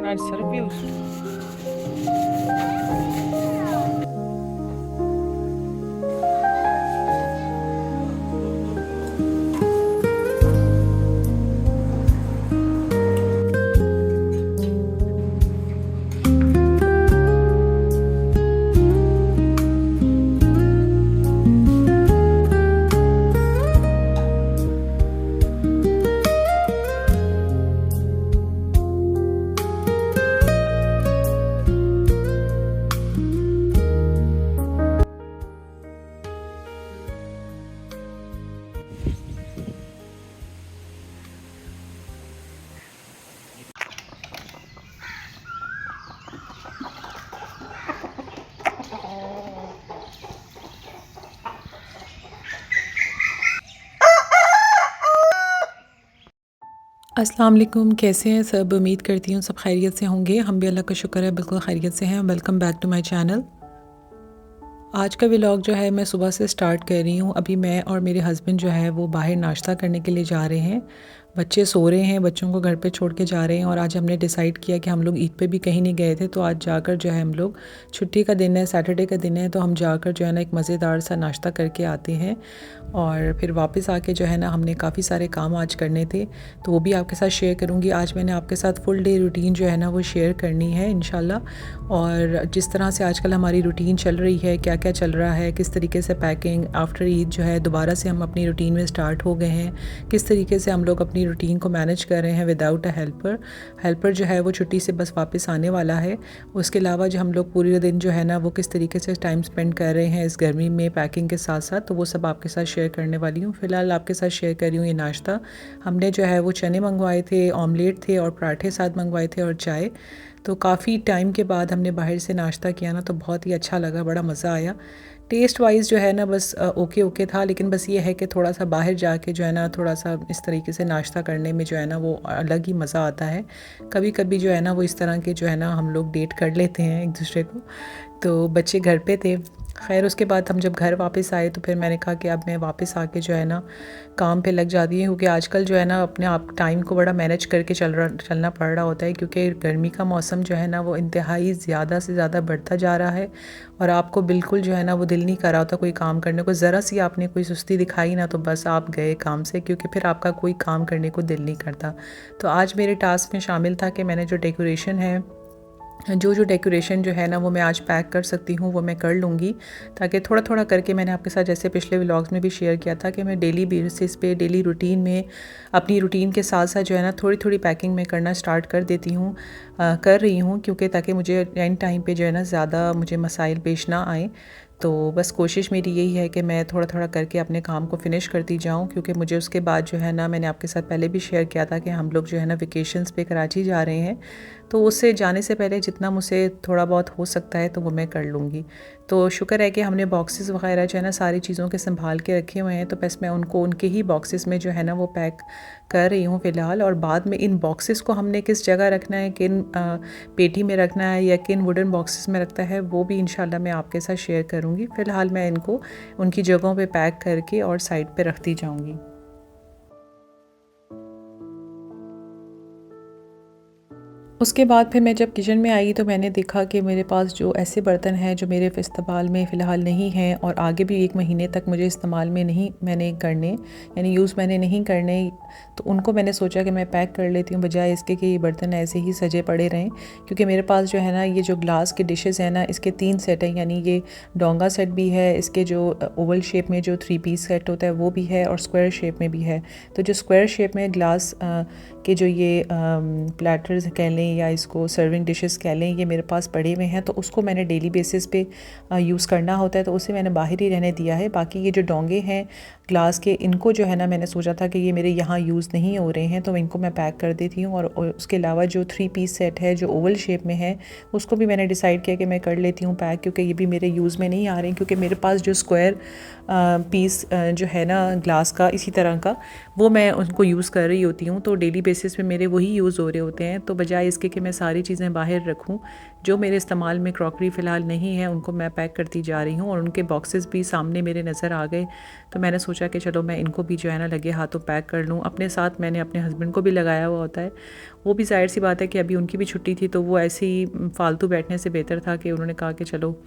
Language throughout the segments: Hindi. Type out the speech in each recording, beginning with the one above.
Caralho, serviu. अस्सलाम वालेकुम, कैसे हैं सब। उम्मीद करती हूँ सब खैरियत से होंगे। हम भी अल्लाह का शुक्र है बिल्कुल खैरियत से हैं। Welcome back to my channel. आज का व्लॉग जो है मैं सुबह से स्टार्ट कर रही हूँ। अभी मैं और मेरे हस्बैंड जो है वो बाहर नाश्ता करने के लिए जा रहे हैं। बच्चे सो रहे हैं, बच्चों को घर पे छोड़ के जा रहे हैं। और आज हमने डिसाइड किया कि हम लोग ईद पे भी कहीं नहीं गए थे, तो आज जाकर जो है हम लोग, छुट्टी का दिन है, सैटरडे का दिन है, तो हम जाकर जो है ना एक मज़ेदार सा नाश्ता करके आते हैं। और फिर वापस आके जो है ना हमने काफ़ी सारे काम आज करने थे, तो वो भी आपके साथ शेयर करूँगी। आज मैंने आपके साथ फुल डे रूटीन जो है ना वो शेयर करनी है इंशाल्लाह। और जिस तरह से आजकल हमारी रूटीन चल रही है, क्या क्या चल रहा है, किस तरीके से पैकिंग आफ्टर ईद जो है दोबारा से हम अपनी रूटीन में स्टार्ट हो गए हैं, किस तरीके से हम लोग अपनी रूटीन को मैनेज कर रहे हैं विदाउट अ हेल्पर जो है वो छुट्टी से बस वापस आने वाला है। उसके अलावा जो हम लोग पूरे दिन जो है ना वो किस तरीके से टाइम स्पेंड कर रहे हैं इस गर्मी में पैकिंग के साथ साथ, तो वो सब आपके साथ शेयर करने वाली हूँ। फ़िलहाल आपके साथ शेयर कर रही हूँ ये नाश्ता। हमने जो है वो चने मंगवाए थे, ऑमलेट थे और पराठे साथ मंगवाए थे और चाय। तो काफ़ी टाइम के बाद हमने बाहर से नाश्ता किया ना, तो बहुत ही अच्छा लगा, बड़ा मज़ा आया। टेस्ट वाइज़ जो है ना बस ओके ओके था, लेकिन बस ये है कि थोड़ा सा बाहर जाके जो है ना थोड़ा सा इस तरीके से नाश्ता करने में जो है ना वो अलग ही मज़ा आता है। कभी कभी जो है ना वो इस तरह के जो है ना हम लोग डेट कर लेते हैं एक दूसरे को। तो बच्चे घर पे थे। खैर उसके बाद हम जब घर वापस आए तो फिर मैंने कहा कि अब मैं वापस आके जो है ना काम पे लग जाती है, क्योंकि आजकल जो है ना अपने आप टाइम को बड़ा मैनेज करके चलना पड़ रहा होता है, क्योंकि गर्मी का मौसम जो है ना वो इंतहाई ज़्यादा से ज़्यादा बढ़ता जा रहा है। और आपको बिल्कुल जो है ना वो दिल नहीं कर रहा होता कोई काम करने को। ज़रा सी आपने कोई सुस्ती दिखाई ना तो बस आप गए काम से, क्योंकि फिर आपका कोई काम करने को दिल नहीं करता। तो आज मेरे टास्क में शामिल था कि मैंने जो डेकोरेशन है, जो डेकोरेशन जो है ना वो मैं आज पैक कर सकती हूँ वो मैं कर लूँगी, ताकि थोड़ा थोड़ा करके, मैंने आपके साथ जैसे पिछले व्लॉग्स में भी शेयर किया था कि मैं डेली बेसिस पे डेली रूटीन में अपनी रूटीन के साथ साथ जो है ना थोड़ी थोड़ी पैकिंग में करना स्टार्ट कर देती हूँ, कर रही हूँ, क्योंकि ताकि मुझे एंड टाइम पे जो है ना ज़्यादा मुझे मसाइल पेश ना आए। तो बस कोशिश मेरी यही है कि मैं थोड़ा थोड़ा करके अपने काम को फ़िनिश करती जाऊँ, क्योंकि मुझे उसके बाद जो है ना, मैंने आपके साथ पहले भी शेयर किया था कि हम लोग जो है ना वेकेशंस पे कराची जा रहे हैं, तो उससे जाने से पहले जितना मुझसे थोड़ा बहुत हो सकता है तो वो मैं कर लूँगी। तो शुक्र है कि हमने बॉक्सेस वगैरह जो है ना सारी चीज़ों के संभाल के रखे हुए हैं, तो बस मैं उनको उनके ही बॉक्सेस में जो है ना वो पैक कर रही हूँ फ़िलहाल। और बाद में इन बॉक्सेस को हमने किस जगह रखना है, किन पेटी में रखना है या किन वुडन बॉक्सेस में रखता है, वो भी इंशाल्लाह मैं आपके साथ शेयर करूँगी। फ़िलहाल मैं इनको उनकी जगहों पे पैक करके और साइड पे रखती जाऊँगी। उसके बाद फिर मैं जब किचन में आई तो मैंने देखा कि मेरे पास जो ऐसे बर्तन हैं जो मेरे इस्तेमाल में फ़िलहाल नहीं हैं और आगे भी 1 महीने तक मुझे इस्तेमाल में नहीं मैंने करने, यानी यूज़ मैंने नहीं करने, तो उनको मैंने सोचा कि मैं पैक कर लेती हूँ, बजाय इसके कि ये बर्तन ऐसे ही सजे पड़े रहें। क्योंकि मेरे पास जो है ना ये जो ग्लास के डिशेज़ हैं ना, इसके 3 सेट हैं, यानी ये डोंगा सेट भी है, इसके जो ओवल शेप में जो 3 पीस सेट होता है वो भी है, और स्क्वायर शेप में भी है। तो जो स्क्वायर शेप में ग्लास के जो ये प्लेटर्स कह लें या इसको सर्विंग डिशेस कह लें, ये मेरे पास पड़े हुए हैं, तो उसको मैंने डेली बेसिस पे यूज़ करना होता है, तो उसे मैंने बाहर ही रहने दिया है। बाकी ये जो डोंगे हैं ग्लास के, इनको जो है ना मैंने सोचा था कि ये मेरे यहाँ यूज़ नहीं हो रहे हैं, तो इनको मैं पैक कर देती हूँ। और उसके अलावा जो 3 पीस सेट है जो ओवल शेप में है, उसको भी मैंने डिसाइड किया कि मैं कर लेती हूँ पैक, क्योंकि ये भी मेरे यूज़ में नहीं आ रहे हैं। क्योंकि मेरे पास जो स्क्वायर पीस जो है ना ग्लास का इसी तरह का, वो मैं उनको यूज़ कर रही होती हूँ, तो डेली बेसिस पे मेरे वही यूज़ हो रहे होते हैं। तो बजाय इसके कि मैं सारी चीज़ें बाहर रखूँ। जो मेरे इस्तेमाल में क्रॉकरी फ़िलहाल नहीं है उनको मैं पैक करती जा रही हूँ, और उनके बॉक्सेस भी सामने मेरे नज़र आ गए, तो मैंने सोचा कि चलो मैं इनको भी जो है ना लगे हाथों पैक कर लूँ। अपने साथ मैंने अपने हस्बैंड को भी लगाया हुआ होता है, वो भी ज़ाहिर सी बात है कि अभी उनकी भी छुट्टी थी, तो वो ऐसे ही फ़ालतू बैठने से बेहतर था कि उन्होंने कहा कि चलो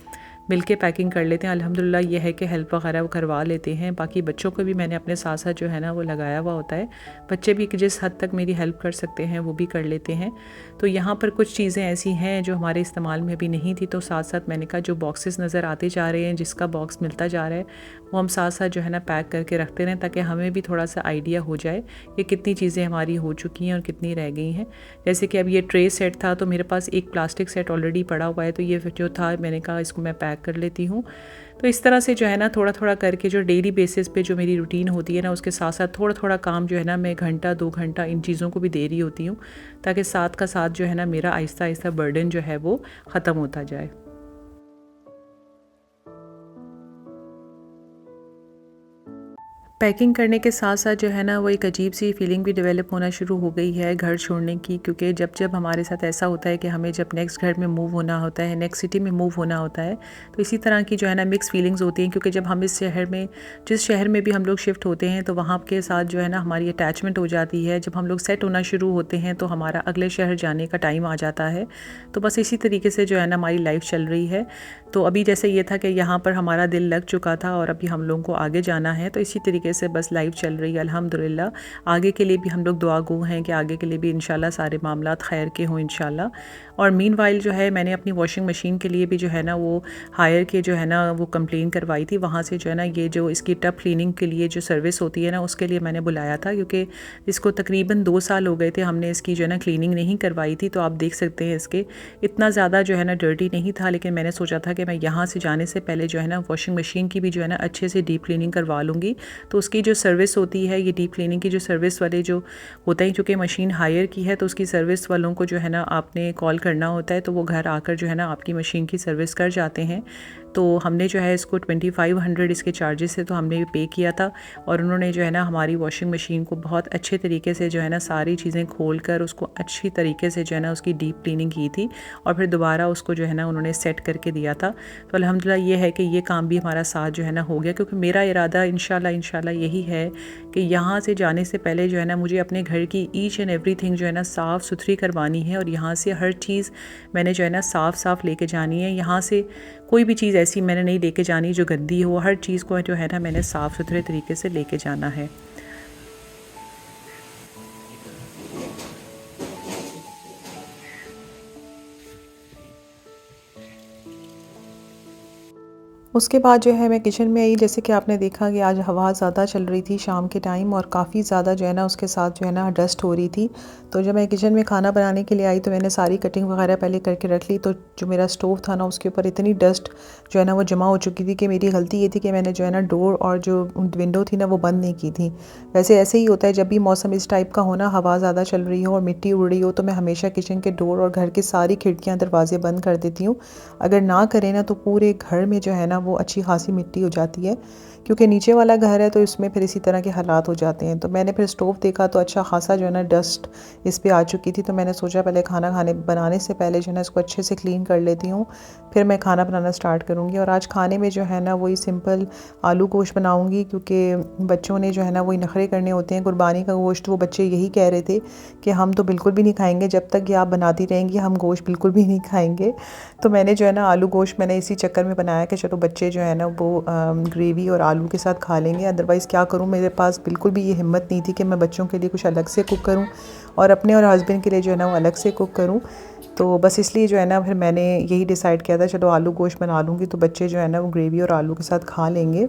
मिलके पैकिंग कर लेते हैं। अल्हम्दुलिल्लाह ये है कि हेल्प वगैरह वो करवा लेते हैं। बाकी बच्चों को भी मैंने अपने साथ साथ जो है ना वो लगाया हुआ होता है, बच्चे भी जिस हद तक मेरी हेल्प कर सकते हैं वो भी कर लेते हैं। तो यहाँ पर कुछ चीज़ें ऐसी हैं जो हमारे इस्तेमाल में अभी नहीं थी, तो साथ साथ मैंने कहा जो बॉक्सेस नज़र आते जा रहे हैं, जिसका बॉक्स मिलता जा रहा है, वो हम साथ साथ जो है ना पैक करके रखते रहें, ताकि हमें भी थोड़ा सा आइडिया हो जाए कि कितनी चीज़ें हमारी हो चुकी हैं और कितनी रह गई हैं। जैसे कि अब ये ट्रे सेट था, तो मेरे पास एक प्लास्टिक सेट ऑलरेडी पड़ा हुआ है, तो ये जो था मैंने कहा इसको मैं पैक कर लेती हूँ। तो इस तरह से जो है ना थोड़ा थोड़ा करके जो डेली बेसिस पे जो मेरी रूटीन होती है ना, उसके साथ साथ थोड़ा थोड़ा काम जो है ना मैं घंटा 2 घंटा इन चीज़ों को भी दे रही होती हूँ, ताकि साथ का साथ जो है ना मेरा आहिस्ता आहिस्ता बर्डन जो है वो ख़त्म होता जाए। पैकिंग करने के साथ साथ जो है ना वो एक अजीब सी फीलिंग भी डेवलप होना शुरू हो गई है घर छोड़ने की, क्योंकि जब जब हमारे साथ ऐसा होता है कि हमें जब नेक्स्ट घर में मूव होना होता है, नेक्स्ट सिटी में मूव होना होता है, तो इसी तरह की जो है ना मिक्स फीलिंग्स होती हैं। क्योंकि जब हम इस शहर में, जिस शहर में भी हम लोग शिफ्ट होते हैं, तो वहाँ के साथ जो है ना हमारी अटैचमेंट हो जाती है। जब हम लोग सेट होना शुरू होते हैं तो हमारा अगले शहर जाने का टाइम आ जाता है। तो बस इसी तरीके से जो है ना हमारी लाइफ चल रही है। तो अभी जैसे ये था कि यहाँ पर हमारा दिल लग चुका था और अभी हम लोगों को आगे जाना है, तो इसी तरीके से बस लाइफ चल रही है अल्हम्दुलिल्लाह। आगे के लिए भी हम लोग दुआ गो हैं कि आगे के लिए भी इंशाल्लाह सारे मामलात खैर के हों इंशाल्लाह। और मीनवाइल जो है मैंने अपनी वॉशिंग मशीन के लिए भी जो है ना वो हायर के जो है ना वो कंप्लेन करवाई थी, वहाँ से जो है ना ये जो इसकी टब क्लीनिंग के लिए जो सर्विस होती है ना उसके लिए मैंने बुलाया था, क्योंकि इसको तकरीबन 2 साल हो गए थे हमने इसकी जो है ना क्लीनिंग नहीं करवाई थी। तो आप देख सकते हैं इसके इतना ज़्यादा जो है ना डर्टी नहीं था, लेकिन मैंने सोचा था कि मैं यहाँ से जाने से पहले जो है ना वॉशिंग मशीन की भी जो है ना अच्छे से डीप क्लीनिंग करवा लूँगी। तो उसकी जो सर्विस होती है, ये डीप क्लीनिंग की जो सर्विस वाले जो होता है, चूँकि मशीन हायर की है तो उसकी सर्विस वालों को जो है ना आपने कॉल करना होता है, तो वो घर आकर जो है ना आपकी मशीन की सर्विस कर जाते हैं। तो हमने जो है इसको 2500 इसके चार्जेस से तो हमने भी पे किया था, और उन्होंने जो है ना हमारी वॉशिंग मशीन को बहुत अच्छे तरीके से जो है ना सारी चीज़ें खोल कर उसको अच्छी तरीके से जो है ना उसकी डीप क्लीनिंग की थी, और फिर दोबारा उसको जो है ना उन्होंने सेट करके दिया था। तो अल्हम्दुलिल्लाह ये है कि ये काम भी हमारा साथ जो है ना हो गया, क्योंकि मेरा इरादा इंशाल्लाह यही है कि यहाँ से जाने से पहले जो है ना मुझे अपने घर की ईच एंड एवरीथिंग जो है ना साफ़ सुथरी करवानी है, और यहाँ से हर चीज़ मैंने जो है ना साफ़ लेके जानी है। यहाँ से कोई भी चीज़ ऐसी मैंने नहीं लेके जानी जो गंदी हो, हर चीज़ को जो है ना मैंने साफ़ सुथरे तरीके से लेके जाना है। उसके बाद जो है मैं किचन में आई। जैसे कि आपने देखा कि आज हवा ज़्यादा चल रही थी शाम के टाइम, और काफ़ी ज़्यादा जो है ना उसके साथ जो है ना डस्ट हो रही थी। तो जब मैं किचन में खाना बनाने के लिए आई तो मैंने सारी कटिंग वगैरह पहले करके रख ली। तो जो मेरा स्टोव था ना उसके ऊपर इतनी डस्ट जो है ना वो जमा हो चुकी थी कि मेरी गलती ये थी कि मैंने जो है ना डोर और जो विंडो थी ना वो बंद नहीं की थी। वैसे ऐसे ही होता है जब भी मौसम इस टाइप का हो ना, हवा ज़्यादा चल रही हो और मिट्टी उड़ रही हो, तो मैं हमेशा किचन के डोर और घर की सारी खिड़कियाँ दरवाजे बंद कर देती हूँ। अगर ना करें ना तो पूरे घर में जो है ना वो अच्छी खासी मिट्टी हो जाती है, क्योंकि नीचे वाला घर है तो इसमें फिर इसी तरह के हालात हो जाते हैं। तो मैंने फिर स्टोव देखा तो अच्छा खासा जो है ना डस्ट इस पे आ चुकी थी। तो मैंने सोचा पहले खाना बनाने से पहले जो है ना इसको अच्छे से क्लीन कर लेती हूँ, फिर मैं खाना बनाना स्टार्ट करूँगी। और आज खाने में जो है ना वही सिंपल आलू गोश्त बनाऊँगी, क्योंकि बच्चों ने जो है ना वही नखरे करने होते हैं। कुर्बानी का गोश्त वो बच्चे यही कह रहे थे कि हम तो बिल्कुल भी नहीं खाएँगे, जब तक कि आप बनाती रहेंगी हम गोश्त बिल्कुल भी नहीं खाएँगे। तो मैंने जो है ना आलू गोश्त मैंने इसी चक्कर में बनाया कि चलो बच्चे जो है ना वो ग्रेवी और आलू के साथ खा लेंगे। अदरवाइज़ क्या करूँ, मेरे पास बिल्कुल भी ये हिम्मत नहीं थी कि मैं बच्चों के लिए कुछ अलग से कुक करूँ और अपने और हस्बैंड के लिए जो है ना वो अलग से कुक करूँ। तो बस इसलिए जो है ना फिर मैंने यही डिसाइड किया था, चलो आलू गोश्त बना लूँगी तो बच्चे जो है ना वो ग्रेवी और आलू के साथ खा लेंगे।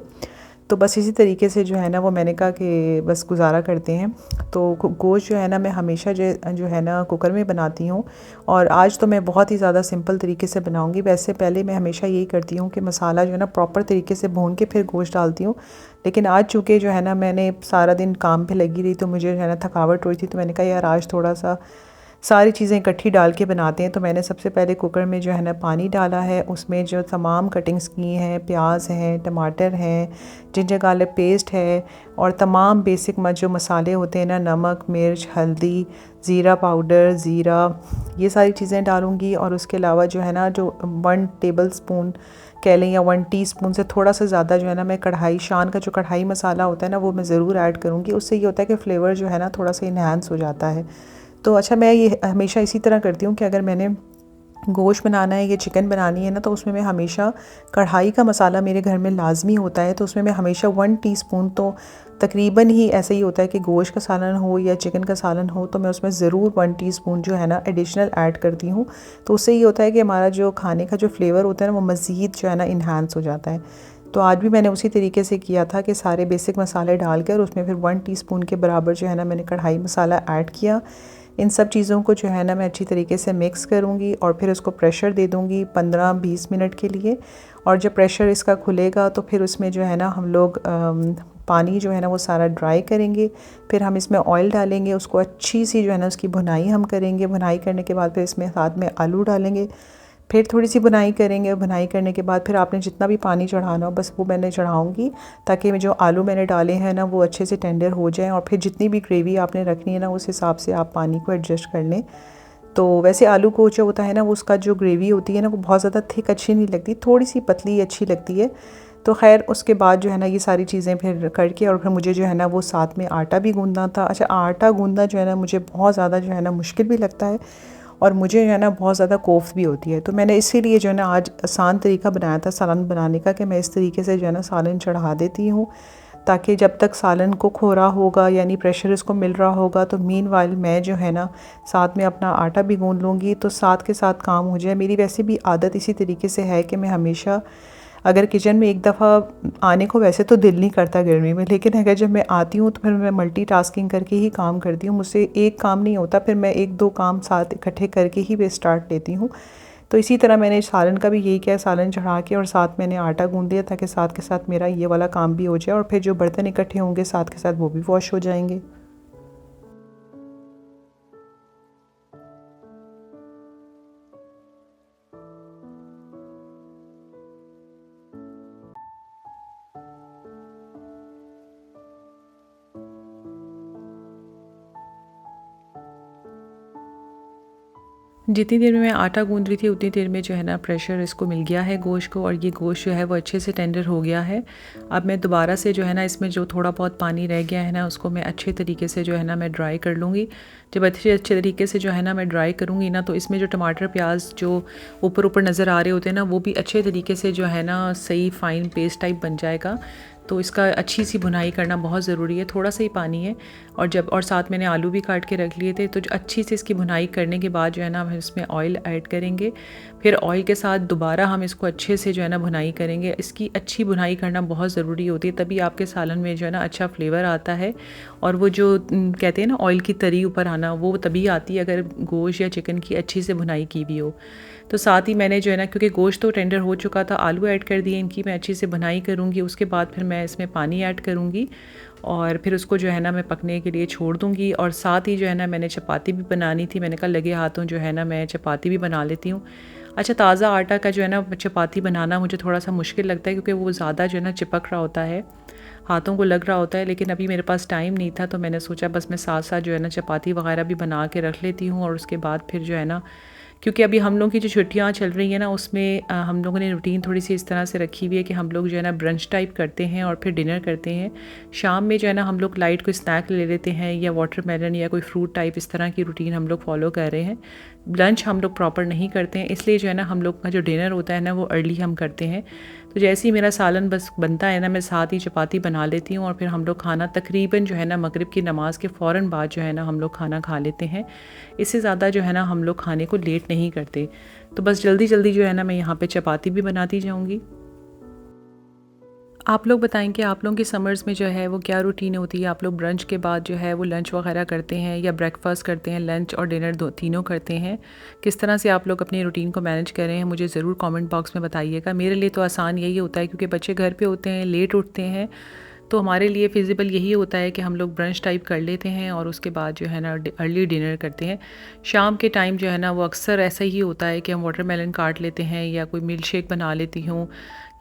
तो बस इसी तरीके से जो है ना वो मैंने कहा कि बस गुजारा करते हैं। तो गोश्त जो है ना मैं हमेशा जो है ना कुकर में बनाती हूँ, और आज तो मैं बहुत ही ज़्यादा सिंपल तरीके से बनाऊँगी। वैसे पहले मैं हमेशा यही करती हूँ कि मसाला जो है ना प्रॉपर तरीके से भून के फिर गोश्त डालती हूँ, लेकिन आज चूँकि जो है ना मैंने सारा दिन काम पे लगी रही तो मुझे जो है ना थकावट हो रही थी, तो मैंने कहा यार आज थोड़ा सा सारी चीज़ें इकट्ठी डाल के बनाते हैं। तो मैंने सबसे पहले कुकर में जो है ना पानी डाला है, उसमें जो तमाम कटिंग्स की हैं, प्याज हैं, टमाटर हैं, जिंजर गार्लिक पेस्ट है और तमाम बेसिक जो मसाले होते हैं ना, नमक, मिर्च, हल्दी, ज़ीरा पाउडर, ज़ीरा, ये सारी चीज़ें डालूँगी। और उसके अलावा जो है ना, जो 1 टेबल स्पून कह लें या 1 टीस्पून से थोड़ा सा ज़्यादा जो है ना, मैं कढ़ाई शान का जो कढ़ाई मसाला होता है ना, वो मैं ज़रूर ऐड करूँगी। उससे ये होता है कि फ़्लेवर जो है ना थोड़ा सा इन्हांस हो जाता है। तो अच्छा, मैं ये हमेशा इसी तरह करती हूँ कि अगर मैंने गोश्त बनाना है या चिकन बनानी है ना, तो उसमें मैं हमेशा कढ़ाई का मसाला मेरे घर में लाजमी होता है। तो उसमें मैं हमेशा 1 टीस्पून, तो तकरीबन ही ऐसा ही होता है कि गोश्त का सालन हो या चिकन का सालन हो, तो मैं उसमें ज़रूर 1 टीस्पून जो है ना एडिशनल ऐड करती हूँ। तो उससे ये होता है कि हमारा जो खाने का जो फ्लेवर होता है ना, वो मज़ीद जो है ना इन्हांस हो जाता है। तो आज भी मैंने उसी तरीके से किया था कि सारे बेसिक मसाले डाल कर उसमें फिर 1 टीस्पून के बराबर जो है ना मैंने कढ़ाई मसाला ऐड किया। इन सब चीज़ों को जो है ना मैं अच्छी तरीके से मिक्स करूँगी और फिर उसको प्रेशर दे दूँगी 15-20 मिनट के लिए। और जब प्रेशर इसका खुलेगा तो फिर उसमें जो है ना हम लोग पानी जो है ना वो सारा ड्राई करेंगे। फिर हम इसमें ऑयल डालेंगे, उसको अच्छी सी जो है ना उसकी भुनाई हम करेंगे। भुनाई करने के बाद फिर इसमें साथ में आलू डालेंगे, फिर थोड़ी सी बुनाई करेंगे। बुनाई करने के बाद फिर आपने जितना भी पानी चढ़ाना हो बस वो मैंने चढ़ाऊँगी, ताकि जो आलू मैंने डाले हैं ना वो अच्छे से टेंडर हो जाएं। और फिर जितनी भी ग्रेवी आपने रखनी है ना, उस हिसाब से आप पानी को एडजस्ट कर लें। तो वैसे आलू को जो होता है ना, वो उसका जो ग्रेवी होती है ना, वो बहुत ज़्यादा थिक अच्छी नहीं लगती, थोड़ी सी पतली अच्छी लगती है। तो खैर उसके बाद जो है ना ये सारी चीज़ें फिर करके, और फिर मुझे जो है ना वो साथ में आटा भी गूँदना था। अच्छा, आटा गूँदना जो है ना मुझे बहुत ज़्यादा जो है ना मुश्किल भी लगता है, और मुझे जो है ना बहुत ज़्यादा कोफ्त भी होती है। तो मैंने इसीलिए जो है ना आज आसान तरीका बनाया था सालन बनाने का, कि मैं इस तरीके से जो है ना सालन चढ़ा देती हूँ, ताकि जब तक सालन कुक हो रहा होगा यानी प्रेशर इसको मिल रहा होगा, तो मीनवाइल मैं जो है ना साथ में अपना आटा भी गूँध लूँगी, तो साथ के साथ काम हो जाए। मेरी वैसे भी आदत इसी तरीके से है कि मैं हमेशा अगर किचन में एक दफ़ा आने को वैसे तो दिल नहीं करता गर्मी में, लेकिन अगर जब मैं आती हूँ तो फिर मैं मल्टीटास्किंग करके ही काम करती हूँ। मुझसे एक काम नहीं होता, फिर मैं 1-2 काम साथ इकट्ठे करके ही वे स्टार्ट लेती हूँ। तो इसी तरह मैंने सालन का भी यही किया, सालन चढ़ा के और साथ मैंने आटा गूँध दिया, ताकि साथ के साथ मेरा ये वाला काम भी हो जाए, और फिर जो बर्तन इकट्ठे होंगे साथ के साथ वो भी वॉश हो जाएंगे। जितनी देर में मैं आटा गूँध रही थी उतनी देर में जो है ना प्रेशर इसको मिल गया है गोश्त को, और ये गोश्त जो है वो अच्छे से टेंडर हो गया है। अब मैं दोबारा से जो है ना इसमें जो थोड़ा बहुत पानी रह गया है ना, उसको मैं अच्छे तरीके से जो है ना मैं ड्राई कर लूँगी। जब अच्छे तरीके से जो है ना मैं ड्राई करूँगी ना, तो इसमें जो टमाटर प्याज जो ऊपर ऊपर नज़र आ रहे होते हैं ना, वो भी अच्छे तरीके से जो है ना सही फ़ाइन पेस्ट टाइप बन जाएगा। तो इसका अच्छी सी भुनाई करना बहुत ज़रूरी है, थोड़ा सा ही पानी है। और साथ मैंने आलू भी काट के रख लिए थे। तो अच्छी से इसकी भुनाई करने के बाद जो है ना हम इसमें ऑयल ऐड करेंगे। फिर ऑयल के साथ दोबारा हम इसको अच्छे से जो है ना भुनाई करेंगे। इसकी अच्छी भुनाई करना बहुत ज़रूरी होती है, तभी आपके सालन में जो है ना अच्छा फ्लेवर आता है। और वो जो कहते हैं ना ऑयल की तरी ऊपर आना, वो तभी आती है अगर गोश्त या चिकन की अच्छी से भुनाई की भी हो। तो साथ ही मैंने जो है ना, क्योंकि गोश्त तो टेंडर हो चुका था, आलू ऐड कर दिए, इनकी मैं अच्छी से भुनाई करूँगी। उसके बाद फिर मैं इसमें पानी ऐड करूँगी और फिर उसको जो है ना मैं पकने के लिए छोड़ दूँगी। और साथ ही जो है ना मैंने चपाती भी बनानी थी, मैंने कहा लगे हाथों जो है ना मैं चपाती भी बना लेती हूँ। अच्छा, ताज़ा आटा का जो है ना चपाती बनाना मुझे थोड़ा सा मुश्किल लगता है, क्योंकि वो ज़्यादा जो है ना चिपक रहा होता है, हाथों को लग रहा होता है। लेकिन अभी मेरे पास टाइम नहीं था, तो मैंने सोचा बस मैं साथ साथ जो है ना चपाती वगैरह भी बना के रख लेती हूँ। और उसके बाद फिर जो है ना, क्योंकि अभी हम लोगों की जो छुट्टियां चल रही हैं ना, उसमें हम लोगों ने रूटीन थोड़ी सी इस तरह से रखी हुई है कि हम लोग जो है ना ब्रंच टाइप करते हैं और फिर डिनर करते हैं। शाम में जो है ना हम लोग लाइट कोई स्नैक ले लेते हैं, या वाटरमेलन या कोई फ्रूट टाइप, इस तरह की रूटीन हम लोग फॉलो कर रहे हैं। लंच हम लोग प्रॉपर नहीं करते हैं, इसलिए जो है ना हम लोग का जो डिनर होता है ना वो अर्ली हम करते हैं। तो जैसे ही मेरा सालन बस बनता है ना, मैं साथ ही चपाती बना लेती हूँ, और फिर हम लोग खाना तकरीबन जो है ना मगरिब की नमाज़ के फ़ौरन बाद जो है ना हम लोग खाना खा लेते हैं। इससे ज़्यादा जो है ना हम लोग खाने को लेट नहीं करते। तो बस जल्दी जल्दी जो है ना मैं यहाँ पे चपाती भी बनाती जाऊँगी। आप लोग बताएं कि आप लोगों की समर्स में जो है वो क्या रूटीन होती है? आप लोग ब्रंच के बाद जो है वो लंच वगैरह करते हैं, या ब्रेकफास्ट करते हैं, लंच और डिनर दो तीनों करते हैं? किस तरह से आप लोग अपनी रूटीन को मैनेज कर रहे हैं, मुझे ज़रूर कमेंट बॉक्स में बताइएगा। मेरे लिए तो आसान यही होता है, क्योंकि बच्चे घर पे होते हैं, लेट उठते हैं, तो हमारे लिए फ़िज़िबल यही होता है कि हम लोग ब्रंच टाइप कर लेते हैं और उसके बाद जो है ना अर्ली डिनर करते हैं। शाम के टाइम जो है ना वो अक्सर ऐसा ही होता है कि हम वाटरमेलन काट लेते हैं या कोई मिल्क शेक बना लेती हूँ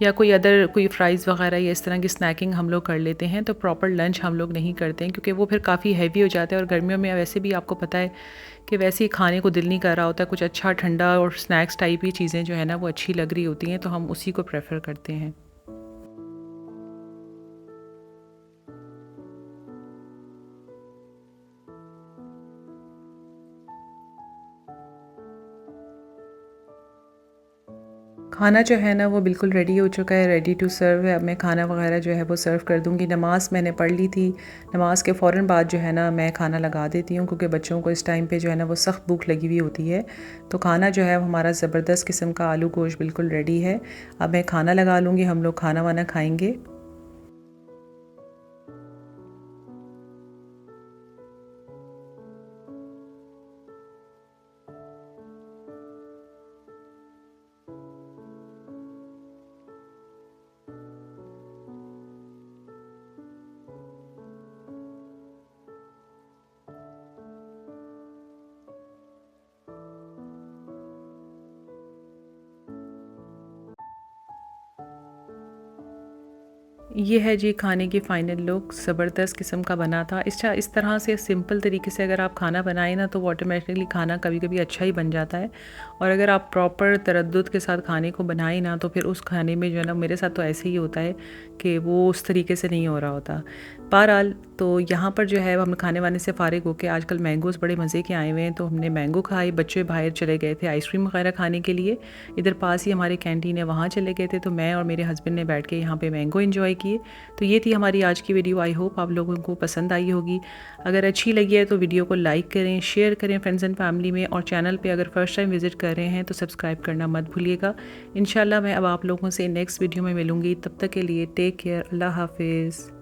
या कोई फ़्राइज़ वगैरह या इस तरह की स्नैकिंग हम लोग कर लेते हैं। तो प्रॉपर लंच हम लोग नहीं करते हैं क्योंकि वो फिर काफ़ी हैवी हो जाता है और गर्मियों में वैसे भी आपको पता है कि वैसे ही खाने को दिल नहीं कर रहा होता। कुछ अच्छा ठंडा और स्नैक्स टाइप ही चीज़ें जो है ना वो अच्छी लग रही होती हैं, तो हम उसी को प्रेफ़र करते हैं। खाना जो है ना वो बिल्कुल रेडी हो चुका है, रेडी टू सर्व है। अब मैं खाना वगैरह जो है वो सर्व कर दूँगी। नमाज़ मैंने पढ़ ली थी, नमाज़ के फ़ौरन बाद जो है ना मैं खाना लगा देती हूँ क्योंकि बच्चों को इस टाइम पे जो है ना वो सख्त भूख लगी हुई होती है। तो खाना जो है हमारा ज़बरदस्त किस्म का आलू गोश्त बिल्कुल रेडी है। अब मैं खाना लगा लूँगी, हम लोग खाना वाना खाएँगे। ये है जी खाने की फ़ाइनल लुक, ज़बरदस्त किस्म का बना था। इस तरह से सिंपल तरीके से अगर आप खाना बनाएँ ना तो वो ऑटोमेटिकली खाना कभी-कभी अच्छा ही बन जाता है। और अगर आप प्रॉपर तरद्दुत के साथ खाने को बनाएँ ना तो फिर उस खाने में जो है ना, मेरे साथ तो ऐसे ही होता है कि वो उस तरीके से नहीं हो रहा होता। बहरहाल तो यहाँ पर जो है हम खाने-वाने से फ़ारिग होके आजकल मैंगोज़ बड़े मज़े के आए हुए हैं, तो हमने मैंगो खाए। बच्चे बाहर चले गए थे आइसक्रीम वगैरह खाने के लिए। इधर पास ही हमारी कैंटीन है, वहाँ चले गए थे, तो मैं और मेरे हस्बैंड ने बैठ के यहाँ पे मैंगो एंजॉय किए। तो ये थी हमारी आज की वीडियो। आई होप आप लोगों को पसंद आई होगी। अगर अच्छी लगी है तो वीडियो को लाइक करें, शेयर करें फ्रेंड्स एंड फैमिली में, और चैनल पे अगर फर्स्ट टाइम विज़िट कर रहे हैं तो सब्सक्राइब करना मत भूलिएगा। इंशाल्लाह मैं अब आप लोगों से नेक्स्ट वीडियो में मिलूँगी। तब तक के लिए टेक केयर, अल्लाह हाफ़िज़।